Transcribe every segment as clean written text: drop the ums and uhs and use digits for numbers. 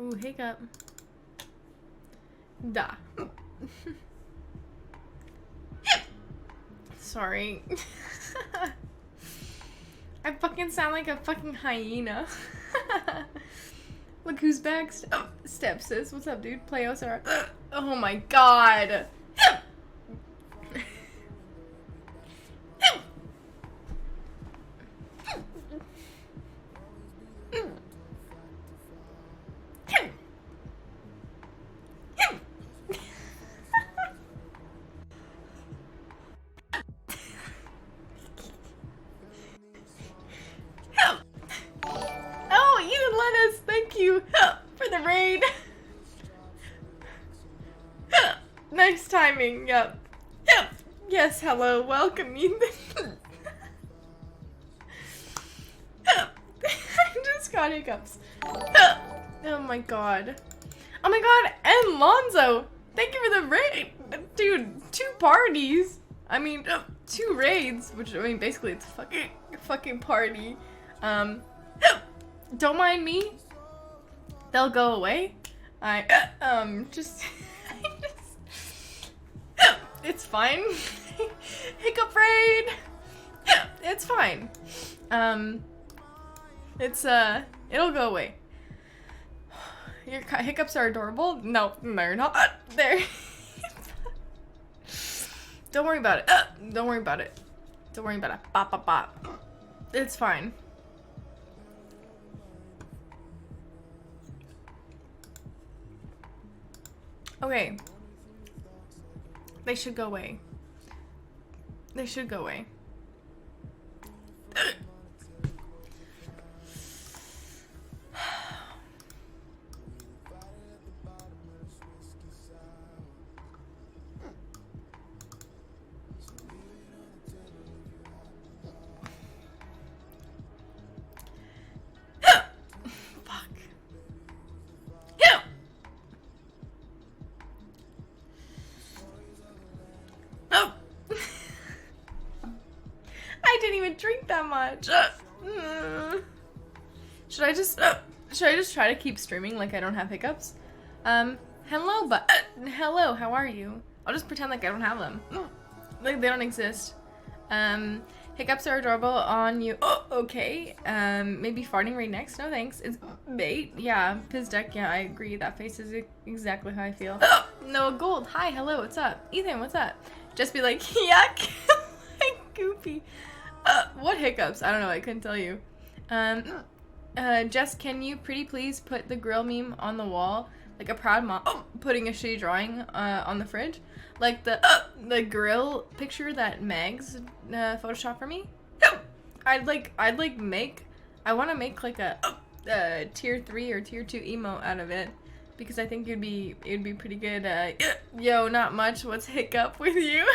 Ooh, hiccup. Da. Sorry. I fucking sound like a fucking hyena. Look who's back. Step sis. What's up, dude? Play OSR. Oh my god. Oh, Ethan Lennis, thank you for the raid. Nice timing, yep. Yes, hello, welcome, Ethan. I just got hiccups. Oh my god. Oh my god, and Lonzo, thank you for the raid. Dude, 2 parties. I mean, 2 raids, which, I mean, basically it's a fucking party. Don't mind me. They'll go away. It's fine. Hiccup raid. It's fine. It'll go away. Your hiccups are adorable. No, they're not. They're. Don't worry about it. Don't worry about it. Don't worry about it. Bop, bop, bop. It's fine. Okay. They should go away. They should go away. I didn't even drink that much. Should I just try to keep streaming like I don't have hiccups? Hello, hello, how are you? I'll just pretend like I don't have them. Like they don't exist. Hiccups are adorable on you. Oh, okay. Maybe farting right next. No thanks. It's bait. Yeah, Pizdek. Yeah, I agree. That face is exactly how I feel. Noah Gold. Hi, hello. What's up? Ethan, what's up? Just be like, yuck. Like goofy. What hiccups? I don't know. I couldn't tell you. Jess, can you pretty please put the grill meme on the wall? Like a proud mom putting a shitty drawing on the fridge, like the grill picture that Megs photoshopped for me. I want to make like a tier 3 or tier 2 emote out of it because I think it'd be pretty good. Yo, not much. What's hiccup with you?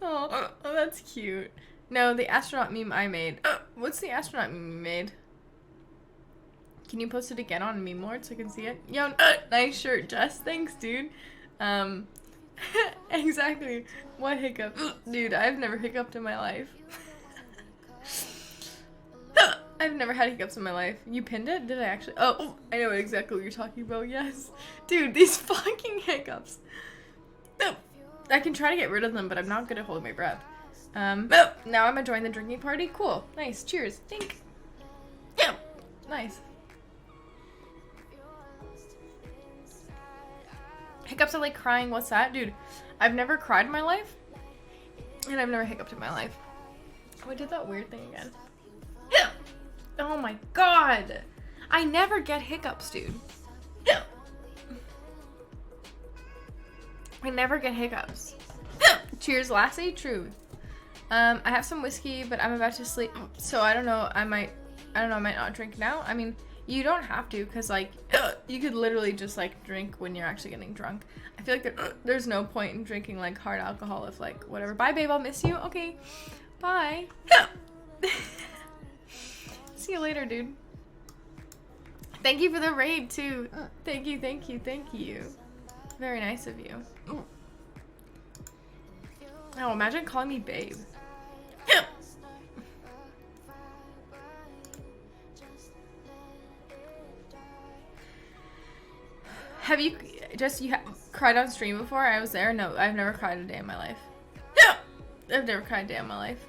Oh, that's cute. No, the astronaut meme I made. What's the astronaut meme you made? Can you post it again on Meme Lord so I can see it? Yo, nice shirt, Jess. Thanks, dude. Exactly. What hiccup? Dude, I've never hiccuped in my life. I've never had hiccups in my life. You pinned it? Did I actually? Oh, I know exactly what you're talking about. Yes. Dude, these fucking hiccups. I can try to get rid of them, but I'm not good at holding my breath. Now I'm enjoying the drinking party. Cool. Nice. Cheers. Think. Yeah. Nice. Hiccups are like crying. What's that? Dude, I've never cried in my life. And I've never hiccuped in my life. Oh, I did that weird thing again. Oh my god. I never get hiccups, dude. I never get hiccups. Cheers, Lassie. Truth. I have some whiskey, but I'm about to sleep. So I don't know. I might not drink now. I mean, you don't have to, because, like, you could literally just, like, drink when you're actually getting drunk. I feel like there's no point in drinking, like, hard alcohol if, like, whatever. Bye, babe. I'll miss you. Okay. Bye. See you later, dude. Thank you for the raid, too. Thank you, thank you, thank you. Very nice of you. Oh, imagine calling me babe. Have you cried on stream before? I was there. No, I've never cried a day in my life. I've never cried a day in my life.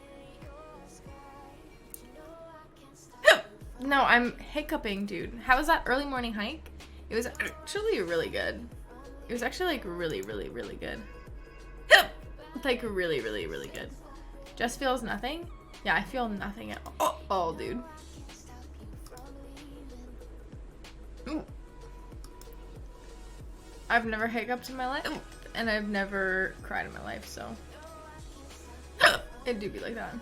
No, I'm hiccuping, dude. How was that early morning hike? It was actually really good. It was actually like really, really, really good. Like really, really, really good. Just feels nothing? Yeah, I feel nothing at all, dude. Ooh. I've never hiccuped in my life, and I've never cried in my life, so it do be like that.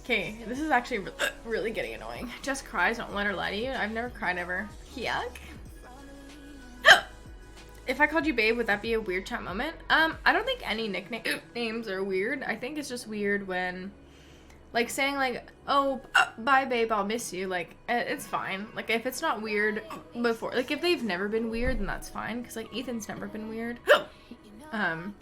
Okay, this is actually really getting annoying. Just cries, don't let her lie to you. I've never cried ever. Yuck. If I called you babe, would that be a weird chat moment? I don't think any nicknames are weird. I think it's just weird when, like, saying like, oh, bye babe, I'll miss you. Like, it's fine. Like, if it's not weird before, like, if they've never been weird, then that's fine. Because, like, Ethan's never been weird. They're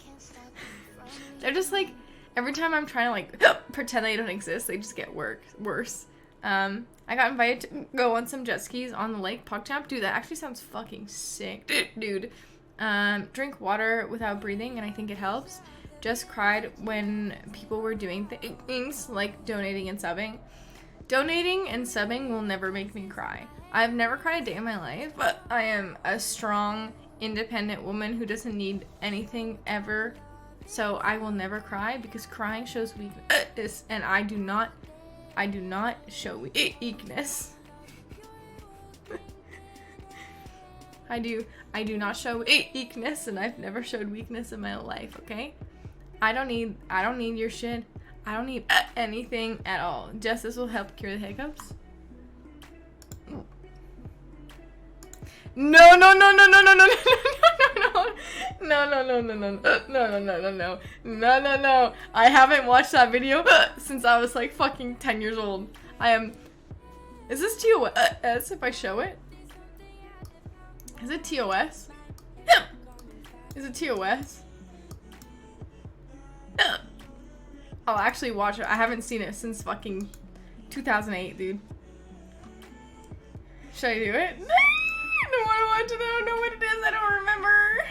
just, like, every time I'm trying to, like, pretend they don't exist, they just get worse. I got invited to go on some jet skis on the lake, PogChamp. Dude, that actually sounds fucking sick. Dude. Drink water without breathing, and I think it helps. Just cried when people were doing things like donating and subbing. Donating and subbing will never make me cry. I've never cried a day in my life, but I am a strong, independent woman who doesn't need anything ever. So I will never cry because crying shows weakness, and I do not show weakness. I do not show weakness, and I've never showed weakness in my life, okay? I don't need your shit. I don't need anything at all. Just this will help cure the hiccups. No. I haven't watched that video since I was like fucking 10 years old. Is this TOS if I show it? Is it TOS? Is it TOS? I'll actually watch it. I haven't seen it since fucking 2008, dude. Should I do it? I don't want to watch it. I don't know what it is. I don't remember.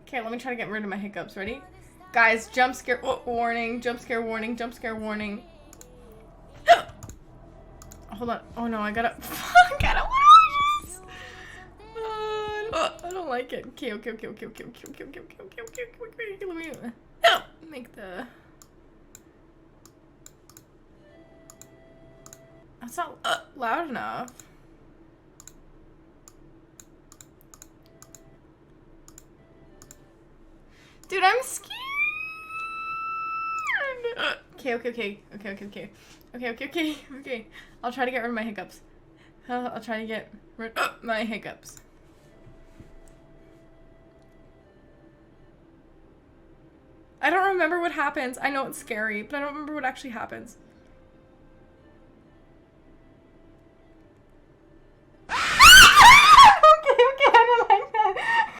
Okay, let me try to get rid of my hiccups. Ready? Guys, jump scare warning. Jump scare warning. Jump scare warning. Hold on. Oh no, I gotta watch this. I don't like it. Okay. Let me make the... That's not loud enough. Dude, I'm scared. Okay. I'll try to get rid of my hiccups. I'll try to get rid of my hiccups. I don't remember what happens. I know it's scary, but I don't remember what actually happens.